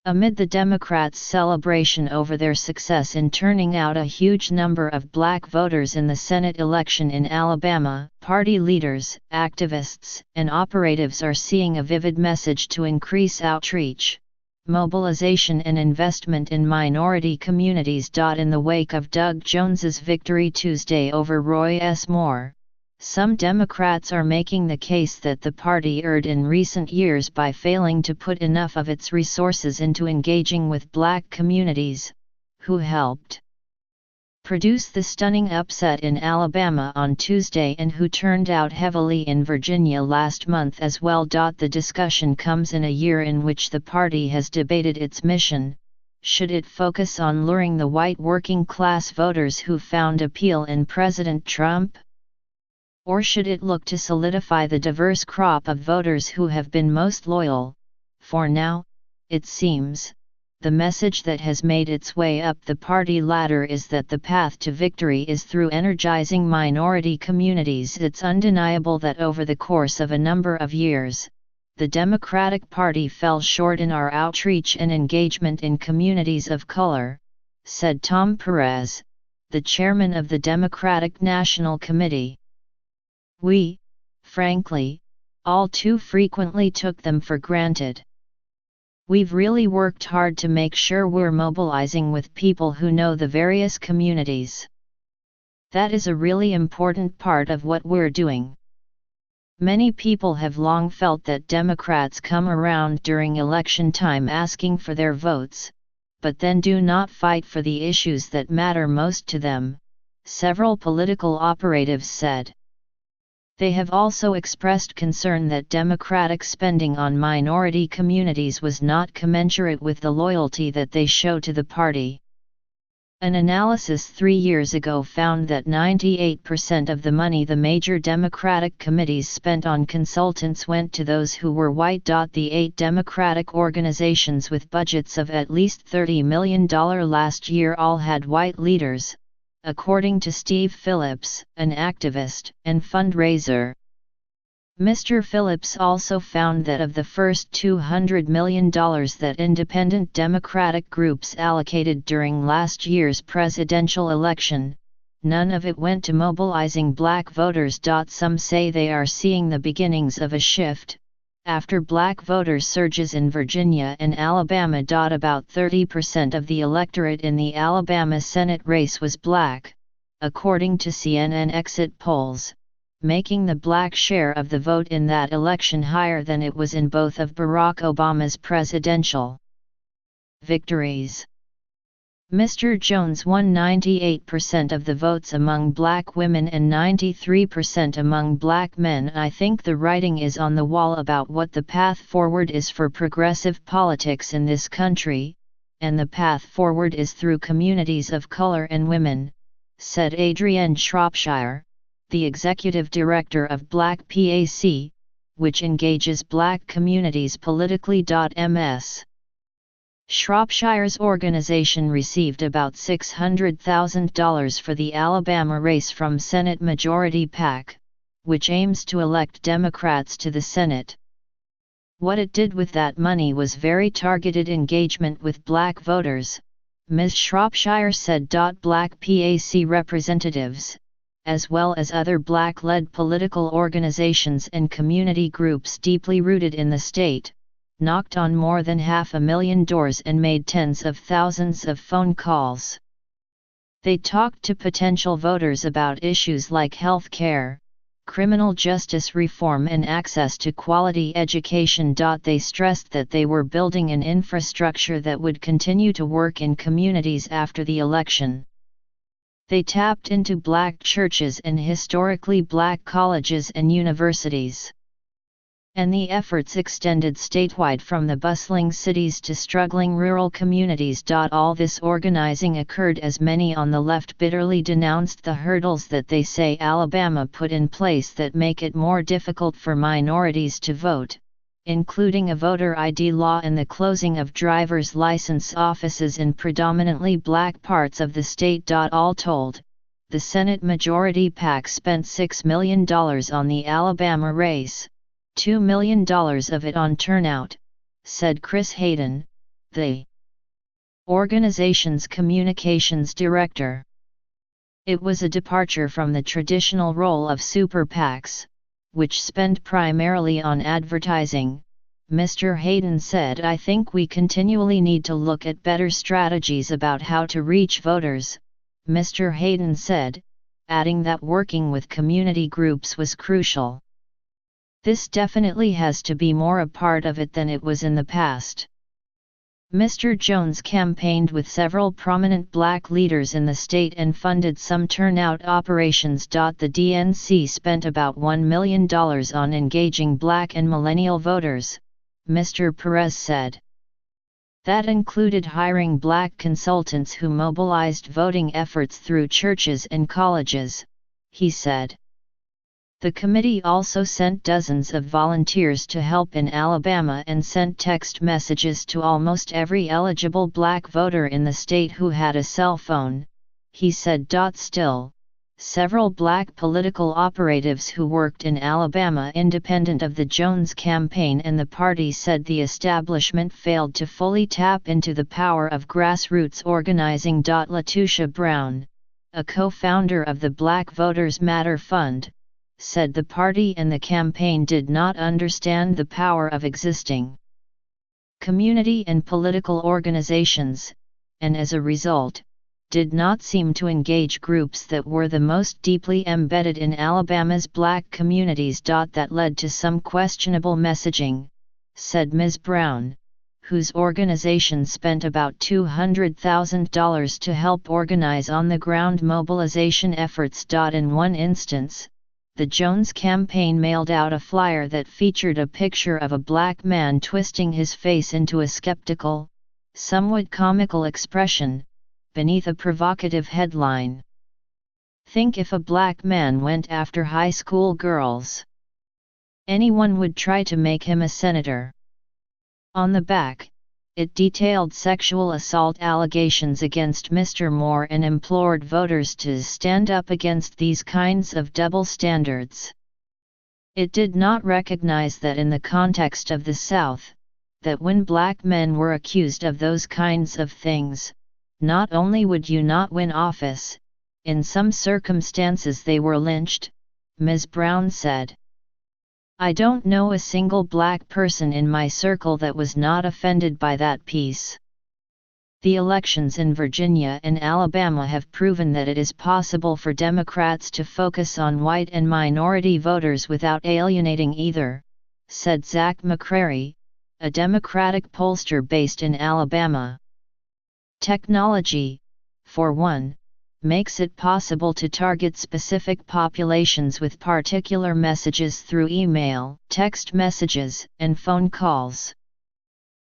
Amid the Democrats' celebration over their success in turning out a huge number of black voters in the Senate election in Alabama, party leaders, activists, and operatives are seeing a vivid message to increase outreach, mobilization and investment in minority communities. In the wake of Doug Jones's victory Tuesday over Roy S. Moore, some Democrats are making the case that the party erred in recent years by failing to put enough of its resources into engaging with black communities, who helped produce the stunning upset in Alabama on Tuesday and who turned out heavily in Virginia last month as well. The discussion comes in a year in which the party has debated its mission. Should it focus on luring the white working-class voters who found appeal in President Trump? Or should it look to solidify the diverse crop of voters who have been most loyal? For now, it seems, the message that has made its way up the party ladder is that the path to victory is through energizing minority communities. It's undeniable that over the course of a number of years, the Democratic Party fell short in our outreach and engagement in communities of color, said Tom Perez, the chairman of the Democratic National Committee. We, frankly, all too frequently took them for granted. We've really worked hard to make sure we're mobilizing with people who know the various communities. That is a really important part of what we're doing. Many people have long felt that Democrats come around during election time asking for their votes, but then do not fight for the issues that matter most to them, several political operatives said. They have also expressed concern that Democratic spending on minority communities was not commensurate with the loyalty that they show to the party. An analysis 3 years ago found that 98% of the money the major Democratic committees spent on consultants went to those who were white. The 8 Democratic organizations with budgets of at least $30 million last year all had white leaders, according to Steve Phillips, an activist and fundraiser. Mr. Phillips also found that of the first $200 million that independent Democratic groups allocated during last year's presidential election, none of it went to mobilizing black voters. Some say they are seeing the beginnings of a shift, after black voter surges in Virginia and Alabama. About 30% of the electorate in the Alabama Senate race was black, according to CNN exit polls, making the black share of the vote in that election higher than it was in both of Barack Obama's presidential victories. Mr. Jones won 98% of the votes among black women and 93% among black men. I think the writing is on the wall about what the path forward is for progressive politics in this country, and the path forward is through communities of color and women, said Adrienne Shropshire, the executive director of Black PAC, which engages black communities politically. Ms. Shropshire's organization received about $600,000 for the Alabama race from Senate Majority PAC, which aims to elect Democrats to the Senate. What it did with that money was very targeted engagement with black voters, Ms. Shropshire said. Black PAC representatives, as well as other black-led political organizations and community groups deeply rooted in the state, knocked on more than 500,000 doors and made tens of thousands of phone calls. They talked to potential voters about issues like health care, criminal justice reform and access to quality education. They stressed that they were building an infrastructure that would continue to work in communities after the election. They tapped into black churches and historically black colleges and universities. And the efforts extended statewide from the bustling cities to struggling rural communities. All this organizing occurred as many on the left bitterly denounced the hurdles that they say Alabama put in place that make it more difficult for minorities to vote, including a voter ID law and the closing of driver's license offices in predominantly black parts of the state. All told, the Senate Majority PAC spent $6 million on the Alabama race, $2 million of it on turnout, said Chris Hayden, the organization's communications director. It was a departure from the traditional role of super PACs, which spend primarily on advertising. Mr. Hayden said, "I think we continually need to look at better strategies about how to reach voters," Mr. Hayden said, adding that working with community groups was crucial. "This definitely has to be more a part of it than it was in the past." Mr. Jones campaigned with several prominent black leaders in the state and funded some turnout operations. The DNC spent about $1 million on engaging black and millennial voters, Mr. Perez said. That included hiring black consultants who mobilized voting efforts through churches and colleges, he said. The committee also sent dozens of volunteers to help in Alabama and sent text messages to almost every eligible black voter in the state who had a cell phone, he said. Still, several black political operatives who worked in Alabama independent of the Jones campaign and the party said the establishment failed to fully tap into the power of grassroots organizing. Letitia Brown, a co-founder of the Black Voters Matter Fund, said the party and the campaign did not understand the power of existing community and political organizations, and as a result, did not seem to engage groups that were the most deeply embedded in Alabama's black communities. That led to some questionable messaging, said Ms. Brown, whose organization spent about $200,000 to help organize on-the-ground mobilization efforts. In one instance, the Jones campaign mailed out a flyer that featured a picture of a black man twisting his face into a skeptical, somewhat comical expression, beneath a provocative headline. "Think if a black man went after high school girls. Anyone would try to make him a senator." On the back, it detailed sexual assault allegations against Mr. Moore and implored voters to stand up against these kinds of double standards. It did not recognize that in the context of the South, that when black men were accused of those kinds of things, not only would you not win office, in some circumstances they were lynched, Ms. Brown said. "I don't know a single black person in my circle that was not offended by that piece." The elections in Virginia and Alabama have proven that it is possible for Democrats to focus on white and minority voters without alienating either, said Zach McCrary, a Democratic pollster based in Alabama. "Technology, for one, makes it possible to target specific populations with particular messages through email, text messages, and phone calls.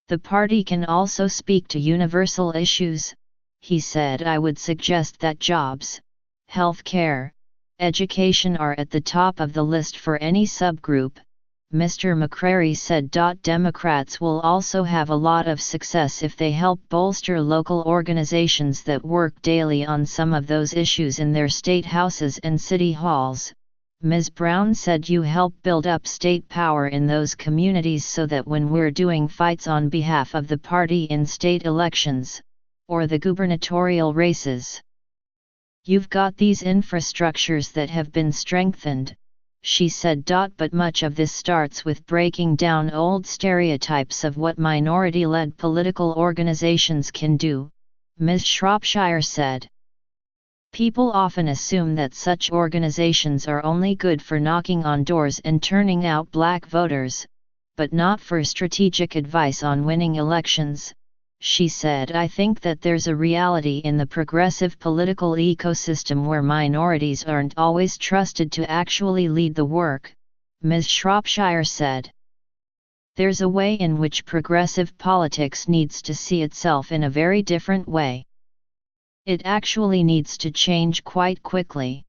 The party can also speak to universal issues," he said. "I would suggest that jobs, health care, education are at the top of the list for any subgroup," Mr. McCrary said. "Democrats will also have a lot of success if they help bolster local organizations that work daily on some of those issues in their state houses and city halls," Ms. Brown said. "You help build up state power in those communities so that when we're doing fights on behalf of the party in state elections, or the gubernatorial races, you've got these infrastructures that have been strengthened," she said. "But much of this starts with breaking down old stereotypes of what minority-led political organizations can do," Ms. Shropshire said. "People often assume that such organizations are only good for knocking on doors and turning out black voters, but not for strategic advice on winning elections," she said. "I think that there's a reality in the progressive political ecosystem where minorities aren't always trusted to actually lead the work," Ms. Shropshire said. "There's a way in which progressive politics needs to see itself in a very different way. It actually needs to change quite quickly."